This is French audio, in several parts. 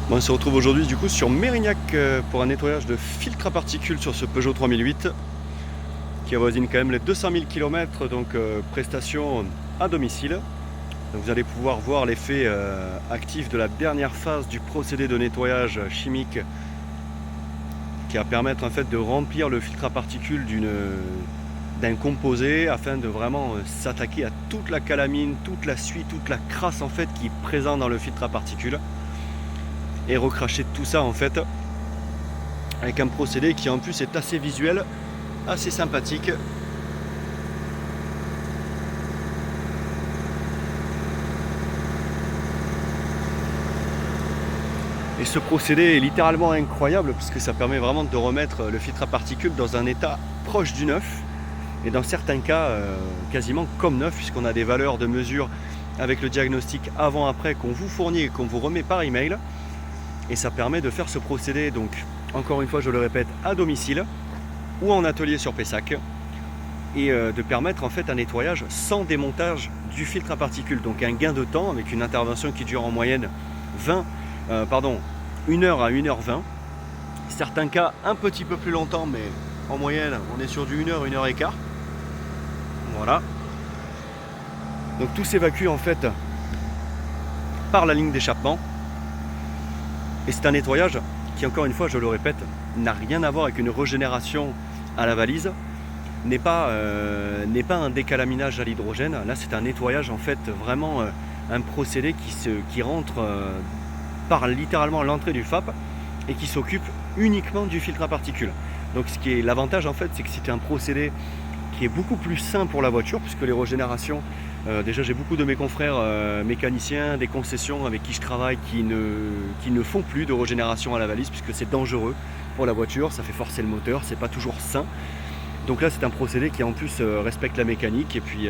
Bon, on se retrouve aujourd'hui du coup sur Mérignac pour un nettoyage de filtre à particules sur ce Peugeot 3008 qui avoisine quand même les 200 000 km, donc prestation à domicile. Donc vous allez pouvoir voir l'effet actif de la dernière phase du procédé de nettoyage chimique qui va permettre en fait de remplir le filtre à particules d'un composé afin de vraiment s'attaquer à toute la calamine, toute la suie, toute la crasse en fait qui est présente dans le filtre à particules et recracher tout ça en fait avec un procédé qui en plus est assez visuel, assez sympathique. Et ce procédé est littéralement incroyable puisque ça permet vraiment de remettre le filtre à particules dans un état proche du neuf et dans certains cas quasiment comme neuf, puisqu'on a des valeurs de mesure avec le diagnostic avant-après qu'on vous fournit et qu'on vous remet par email. Et ça permet de faire ce procédé, donc encore une fois je le répète, à domicile ou en atelier sur Pessac, et de permettre en fait un nettoyage sans démontage du filtre à particules, donc un gain de temps avec une intervention qui dure en moyenne 1 heure à 1h20, certains cas un petit peu plus longtemps, mais en moyenne on est sur du 1 heure, 1 heure et quart. Voilà, donc tout s'évacue en fait par la ligne d'échappement. Et c'est un nettoyage qui, encore une fois, je le répète, n'a rien à voir avec une régénération à la valise, n'est pas un décalaminage à l'hydrogène. Là, c'est un nettoyage, en fait, vraiment un procédé qui rentre par littéralement l'entrée du FAP et qui s'occupe uniquement du filtre à particules. Donc, ce qui est l'avantage, en fait, c'est que c'est un procédé qui est beaucoup plus sain pour la voiture, puisque les régénérations, déjà j'ai beaucoup de mes confrères mécaniciens, des concessions avec qui je travaille qui ne font plus de régénération à la valise puisque c'est dangereux pour la voiture, ça fait forcer le moteur, c'est pas toujours sain. Donc là c'est un procédé qui en plus respecte la mécanique et puis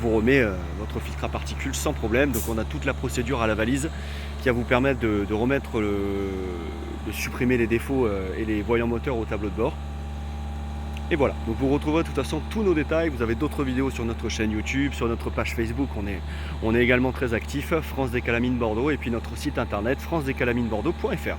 vous remet votre filtre à particules sans problème. Donc on a toute la procédure à la valise qui va vous permettre de remettre de supprimer les défauts et les voyants moteurs au tableau de bord. Et voilà, donc vous retrouverez de toute façon tous nos détails. Vous avez d'autres vidéos sur notre chaîne YouTube, sur notre page Facebook, on est également très actifs, France des Calamines Bordeaux, et puis notre site internet francedescalaminesbordeaux.fr.